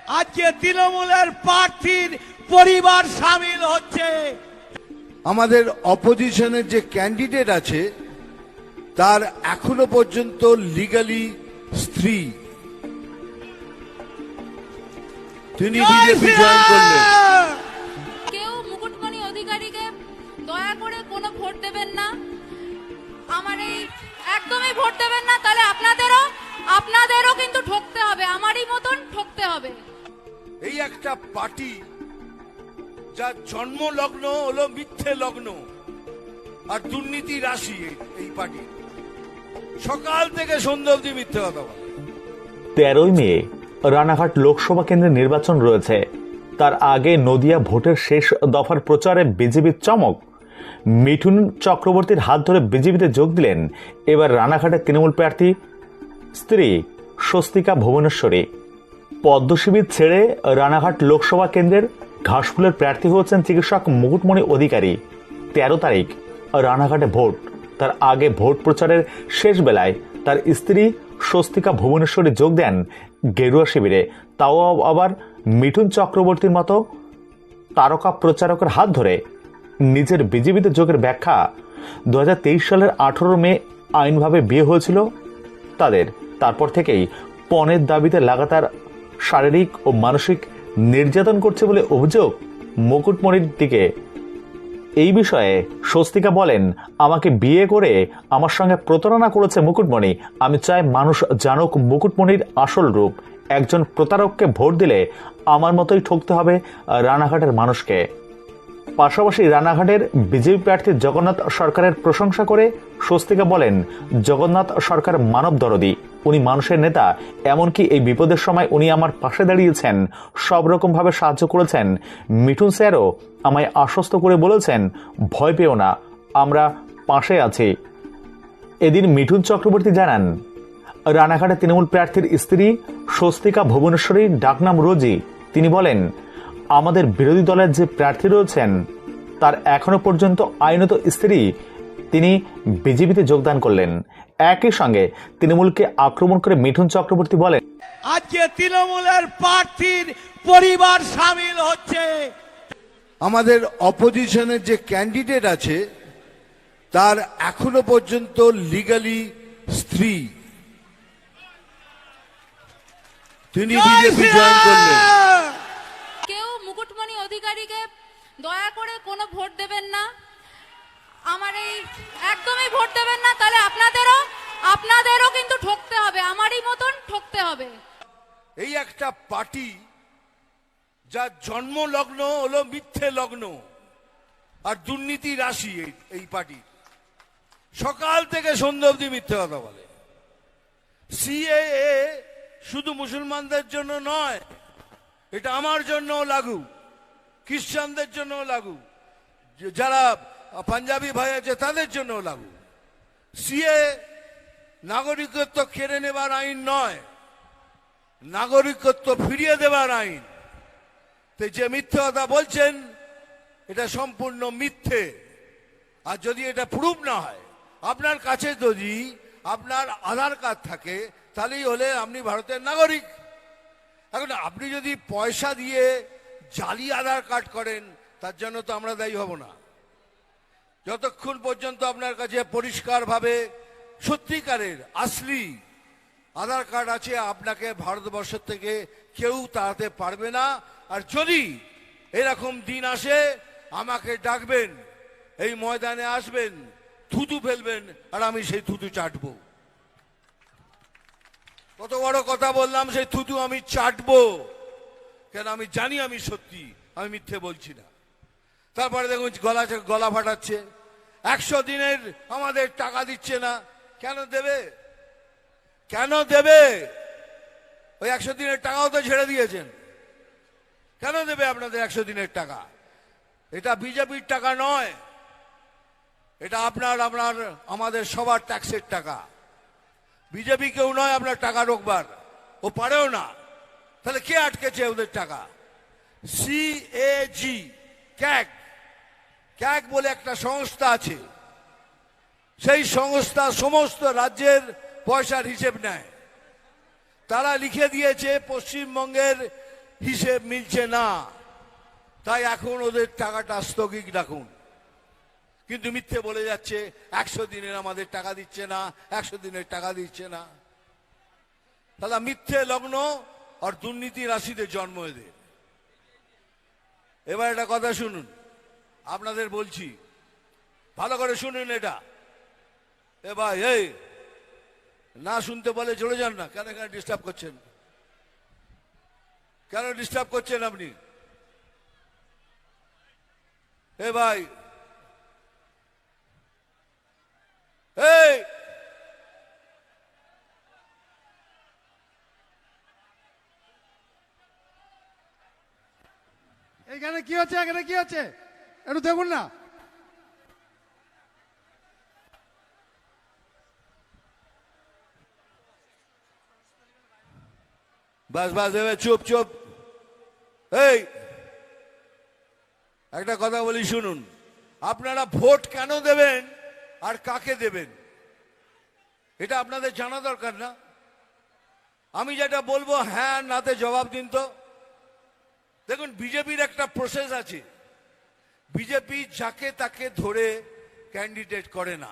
আজকে তৃণমূলের প্রার্থীর পরিবার সামিল হচ্ছে। আমাদের অপোজিশনের যে ক্যান্ডিডেট আছে তার এখনো পর্যন্ত লিগালি স্ত্রী, তিনি বিজেপি জয়েন করলেন। কেউ মুকুটমণি অধিকারীকে দয়া করে কোনো ভোট দেবেন না, আমার এই একদমই ভোট দেবেন না, তাহলে আপনাদেরও কিন্তু ঠকতে হবে, আমারই মতন ঠকতে হবে। এই একটা পার্টি যার জন্ম লগ্ন হলো মিথ্যে লগ্ন আর দুর্নীতি রাশি, এই পার্টি সকাল থেকে সন্ধ্যা অবধি মিথ্যে কথা বলে। 13ই মে রানাঘাট লোকসভা কেন্দ্রের নির্বাচন রয়েছে। তার আগে নদিয়া ভোটের শেষ দফার প্রচারে বিজেপির চমক। মিঠুন চক্রবর্তীর হাত ধরে বিজেপিতে যোগ দিলেন এবার রানাঘাটের তৃণমূল প্রার্থী স্ত্রী স্বস্তিকা ভুবনেশ্বরী। পদ্মশিবির ছেড়ে রানাঘাট লোকসভা কেন্দ্রের ঘাসফুলের প্রার্থী হচ্ছেন চিকিৎসক মুকুটমণি অধিকারী। 13 তারিখ রানাঘাটে ভোট। তার আগে ভোট প্রচারের শেষ বেলায় তার স্ত্রী স্বস্তিকা ভুবনেশ্বরী যোগ দেন গেরুয়া শিবিরে, তাও আবার মিঠুন চক্রবর্তীর মতো তারকা প্রচারকের হাত ধরে। নিজের বিজেপিতে যোগের ব্যাখ্যা, 2023 সালের 18 মে আইনভাবে বিয়ে হয়েছিল তাদের। তারপর থেকেই পণের দাবিতে লাগাতার শারীরিক ও মানসিক নির্যাতন করছে বলে অভিযোগ মুকুটমণির দিকে। এই বিষয়ে স্বস্তিকা বলেন, আমাকে বিয়ে করে আমার সঙ্গে প্রতারণা করেছে মুকুটমণি। আমি চাই মানুষ জানুক মুকুটমণির আসল রূপ। একজন প্রতারককে ভোট দিলে আমার মতোই ঠকতে হবে রানাঘাটের মানুষকে। পাশাপাশি রানাঘাটের বিজেপি প্রার্থী জগন্নাথ সরকারের প্রশংসা করে স্বস্তিকা বলেন, জগন্নাথ সরকার মানব দরদি, উনি মানুষের নেতা। এমনকি এই বিপদের সময় উনি আমার পাশে দাঁড়িয়েছেন, সব রকম ভাবে সাহায্য করেছেন। মিঠুন স্যারও আমায় আশ্বস্ত করে বলেছেন, ভয় পেও না, আমরা পাশে আছি। এদিন মিঠুন চক্রবর্তী জানান, রানাঘাটে তৃণমূল প্রার্থীর স্ত্রী স্বস্তিকা ভুবনেশ্বরীর ডাকনাম রোজি। তিনি বলেন, আমাদের বিরোধী দলের যে প্রার্থী রয়েছেন তার এখনো পর্যন্ত আইনত স্ত্রী, তিনি বিজেপিতে যোগদান করলেন। একই সঙ্গে তৃণমূলকে আক্রমণ করে মিঠুন চক্রবর্তী বলেন, আজকে তৃণমূলের প্রার্থীর পরিবার সামিল হচ্ছে। আমাদের অপোজিশনের যে ক্যান্ডিডেট আছে তার এখনো পর্যন্ত লিগালি স্ত্রী, তিনি বিজেপি জয়েন করলেন। কেউ মুকুটমণি অধিকারীকে দয়া করে কোনো ভোট দেবেন না, আমার এই একদমই ভোট দেবেন না, তাহলে আপনাদেরও কিন্তু ঠকতে হবে, আমারই মতন ঠকতে হবে। এই একটা পার্টি যার জন্ম লগ্ন হলো মিথ্যে লগ্ন আর দুর্নীতি রাশি, এই পার্টি সকাল থেকে সন্ধ্যা অবধি মিথ্যে কথা বলে। সিএএ শুধু মুসলমানদের জন্য নয়, এটা আমার জন্যও লাগু, খ্রিস্টানদের জন্যও লাগু, যারা পাঞ্জাবি ভাই আছে তাদের জন্যও লাগু। সিএ নাগরিকত্ব কেড়ে নেবার আইন নয়, নাগরিকত্ব ফিরিয়ে দেবার আইন। তো যে মিথ্যে কথা বলছেন এটা সম্পূর্ণ মিথ্যে। আর যদি এটা প্রুফ না হয়, আপনার কাছে যদি আপনার আধার কার্ড থাকে তাহলেই হলে আপনি ভারতের নাগরিক। এখন আপনি যদি পয়সা দিয়ে জালি আধার কার্ড করেন তার জন্য তো আমরা দায়ী হব না। যতক্ষণ পর্যন্ত আপনার কাছে পরিষ্কারভাবে সত্যিকারের আসলি আধার কার্ড আছে, আপনাকে ভারতবর্ষ থেকে কেউ তাড়াতে পারবে না। আর যদি এরকম দিন আসে আমাকে ডাকবেন, এই ময়দানে আসবেন, থুতু ফেলবেন আর আমি সেই থুতু চাটবো। কত বড় কথা বললাম, সেই থুতু আমি চাটবো, কেন আমি জানি আমি সত্যি, আমি মিথ্যে বলছি না। তারপরে দেখুন গলা ফাটাচ্ছে, 100 দিনের আমাদের টাকা দিচ্ছে না। কেন দেবে? কেন দেবে? ওই 100 দিনের টাকাও তো ছেড়ে দিয়েছেন। কেন দেবে আপনাদের 100 দিনের টাকা? এটা বিজেপির টাকা নয়, এটা আপনার আমাদের সবার ট্যাক্সের টাকা। বিজেপি কেউ নয় আপনার টাকা রোকবার, ও পারেও না। তাহলে কে আটকেছে ওদের টাকা? সিএজি ক্যাগ বলে একটা সংস্থা আছে, সেই সংস্থা সমস্ত রাজ্যের পয়সার হিসেব নেয়। তারা লিখে দিয়েছে পশ্চিমবঙ্গের হিসেব মিলছে না, তাই এখন ওদের টাকাটা স্থগিত রাখুন। কিন্তু মিথ্যে বলে যাচ্ছে 100 দিনের আমাদের টাকা দিচ্ছে না, 100 দিনের টাকা দিচ্ছে না। তাহলে মিথ্যে লগ্ন আর দুর্নীতি রাশিতে জন্ম এদের। এবার একটা কথা শুনুন, আপনাদের বলছি, ভালো করে শুনুন এটা। এ ভাই, এই না শুনতে বলে চলে যান না, কেন কেন ডিস্টার্ব করছেন? কেন ডিস্টার্ব করছেন আপনি? এ ভাই, এই এইখানে কি হচ্ছে? এখানে কি হচ্ছে একটু দেখুন না। বাস বাস, এবার চুপ চুপ। এই একটা কথা বলি শুনুন, আপনারা ভোট কেন দেবেন আর কাকে দেবেন এটা আপনাদের জানা দরকার না? আমি যেটা বলবো হ্যাঁ নাতে জবাব দিন তো। দেখুন, বিজেপির একটা প্রসেস আছে। বিজেপি যাকে তাকে ধরে ক্যান্ডিডেট করে না,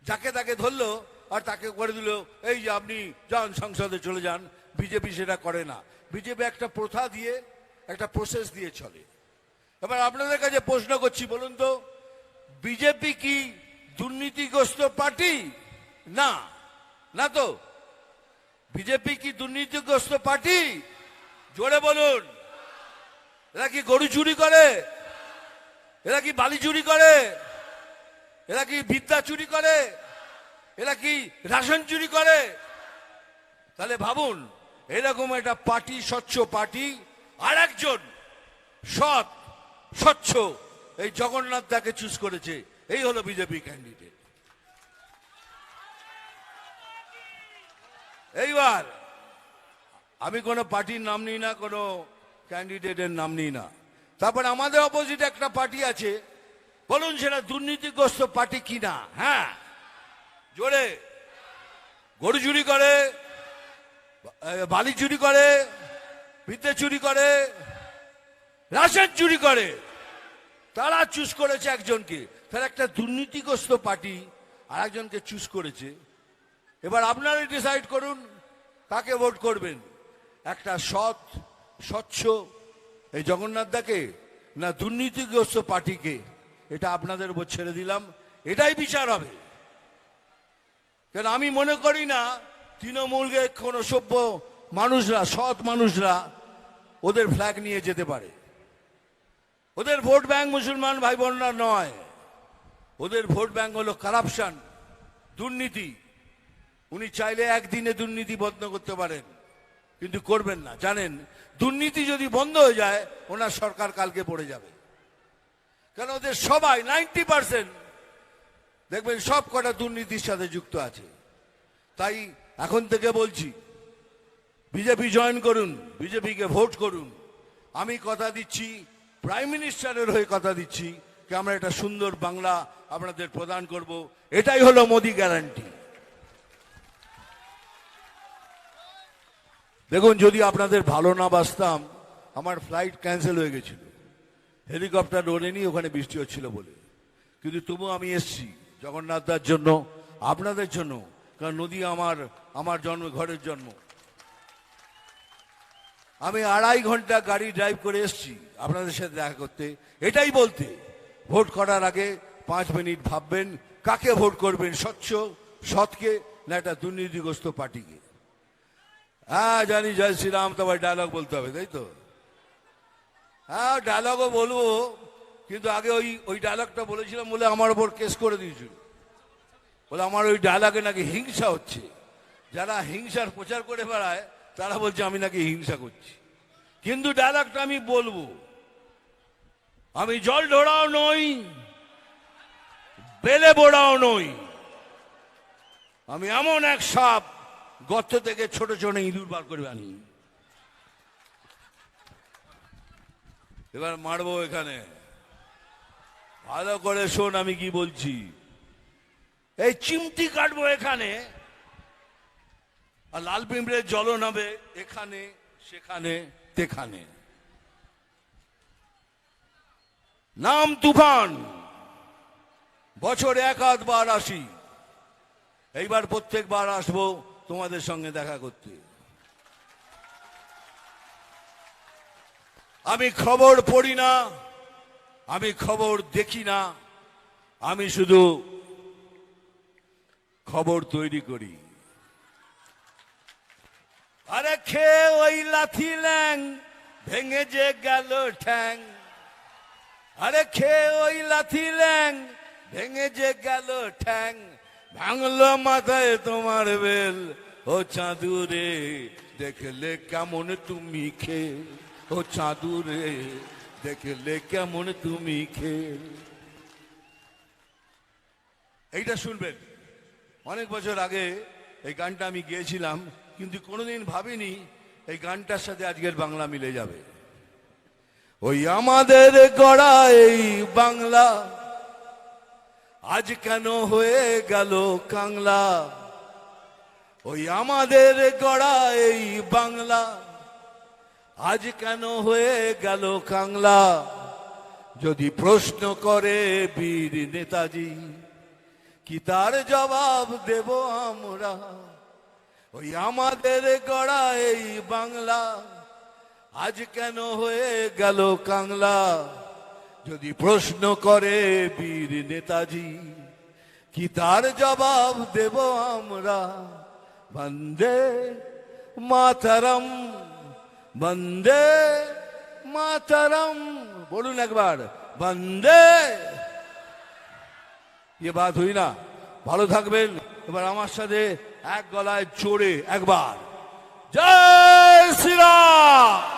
যাকে তাকে ধরলো আর তাকে করে দিল এই যে আপনি যান সংসদে চলে যান। বিজেপি সেটা করে না। বিজেপি একটা প্রথা দিয়ে, একটা প্রসেস দিয়ে চলে। এবার আপনাদের কাছে প্রশ্ন করছি, বলুন তো, বিজেপি কি দুর্নীতিগ্রস্ত পার্টি? না, না তো। বিজেপি কি দুর্নীতিগ্রস্ত পার্টি? জোরে বলুন। এরা কি গরু চুরি করে? এরা কি বালি চুরি করে? এরা কি বিদ্যা চুরি করে? এরা কি রেশন চুরি করে? তাহলে ভাবুন, এরকম একটা পার্টি, স্বচ্ছ পার্টি, আর একজন সৎ স্বচ্ছ এই জগন্নাথ দাকে চুজ করেছে। এই হলো বিজেপি ক্যান্ডিডেট। এইবার আমি কোনো পার্টির নাম নিই না, কোনো ক্যান্ডিডেটের নাম নিই না। তারপরে আমাদের অপোজিট একটা পার্টি আছে, বলুন সেটা দুর্নীতিগ্রস্ত পার্টি কিনা? হ্যাঁ, জোরে। গরু চুরি করে, বালি চুরি করে, বিদ্যে চুরি করে, রাশন চুরি করে, তারা চুজ করেছে একজনকে। তারা একটা দুর্নীতিগ্রস্ত পার্টি আর একজনকে চুজ করেছে। এবার আপনারা ডিসাইড করুন কাকে ভোট করবেন, একটা সৎ স্বচ্ছ এই জগন্নাথ দাকে না দুর্নীতিগ্রস্ত পার্টিকে। এটা আপনাদের উপর ছেড়ে দিলাম, এটাই বিচার হবে। কারণ আমি মনে করি না তৃণমূলকে কোনো সভ্য মানুষরা, সৎ মানুষরা ওদের ফ্ল্যাগ নিয়ে যেতে পারে। ওদের ভোট ব্যাংক মুসলমান ভাই বোনরা নয়, ওদের ভোট ব্যাংক হলো কারাপশন, দুর্নীতি। উনি চাইলে একদিনে দুর্নীতি বন্ধ করতে পারেন, কিন্তু করবেন না। জানেন, দুর্নীতি যদি বন্ধ হয়ে যায় ওনার সরকার কালকে পড়ে যাবে। কারণ ওদের সবাই 90% দেখবেন সব কটা দুর্নীতির সাথে যুক্ত আছে। তাই এখন থেকে বলছি, বিজেপি জয়েন করুন, বিজেপিকে ভোট করুন। আমি কথা দিচ্ছি, প্রাইম মিনিস্টারের হয়ে কথা দিচ্ছি যে আমরা একটা সুন্দর বাংলা আপনাদের প্রদান করব। এটাই হলো মোদি গ্যারান্টি। দেখুন, যদি আপনাদের ভালো না বাসতাম, আমার ফ্লাইট ক্যান্সেল হয়ে গেছিল, হেলিকপ্টার ওড়েনি, ওখানে বৃষ্টি হচ্ছিল বলে। কিন্তু তবু আমি এসছি জগন্নাথ দার জন্য, আপনাদের জন্য। কারণ নদী আমার জন্ম, ঘরের জন্ম। আমি 2.5 ঘন্টা গাড়ি ড্রাইভ করে এসছি আপনাদের সাথে দেখা করতে, এটাই বলতে ভোট করার আগে 5 মিনিট ভাববেন কাকে ভোট করবেন, স্বচ্ছ সৎকে না একটা দুর্নীতিগ্রস্ত পার্টিকে। হ্যাঁ জানি, জয় শ্রীরাম, তোমার ডায়লগ বলতে হবে, তাই তো? হ্যাঁ, ডায়লগও বলবো, কিন্তু আগে ওই ডায়লগটা বলেছিলাম বলে আমার ওপর কেস করে দিয়েছিল। বলে আমার ওই ডায়লগে নাকি হিংসা হচ্ছে। যারা হিংসার প্রচার করে বেড়ায় তারা বলছে আমি নাকি হিংসা করছি। কিন্তু ডায়লগটা আমি বলবো, আমি জল ঢোড়াও নই, বেলে বোড়াও নই, আমি এমন এক সাপ গর্ত থেকে ছোট ছোট ইঁদুর বার করে আনি। এবার মারবো এখানে, ভালো করে শোন আমি কি বলছি। এই চিমটি কাটবো এখানে, আর লাল পিঁপড়ের জ্বলন হবে এখানে সেখানে, মিথ্যেখানে। নাম তুফান, বছরে এক আধবার আসি, এইবার প্রত্যেকবার আসবো তোমাদের সঙ্গে দেখা করতে। আমি খবর পড়ি না, আমি খবর দেখি না, আমি শুধু খবর তৈরি করি। আরে খেয়ে ওই লাথি ল্যাং, ভেঙে যে গেল ঠ্যাং। আরে খেয়ে ওই লাথি ল্যাং, ভেঙে যে গেল ঠ্যাং। ভাঙলো মাথায় তোমার বেল, ও চাঁদুরে দেখলে কেমন তুমি খেয়ে। ও চাঁদুরে দেখলে কেমন তুমি খেয়ে। এইটা শুনবেন। অনেক বছর আগে এই গানটা আমি গেয়েছিলাম, কিন্তু কোনোদিন ভাবিনি এই গানটার সাথে আজকের বাংলা মিলে যাবে। ওই আমাদের গড়া এই বাংলা আজ কেন হয়ে গেল কাংলা। ওই আমাদের গড়া এই বাংলা আজ কেন হয়ে গেল কাংলা। যদি প্রশ্ন করে বীর নেতাজি, কি তার জবাব দেব আমরা। ওই আমাদের গড়া এই বাংলা আজ কেন হয়ে গেল কাংলা। যদি প্রশ্ন করে বীর নেতাজি, কি তার জবাব দেব আমরা। বন্দে মাতরম, বন্দে মাতরম, বলুন একবার বন্দে। ये बात हुई ना। ভালো থাকবেন। এবার আমার সাথে এক গলায় জোরে একবার জয় শ্রীরাম।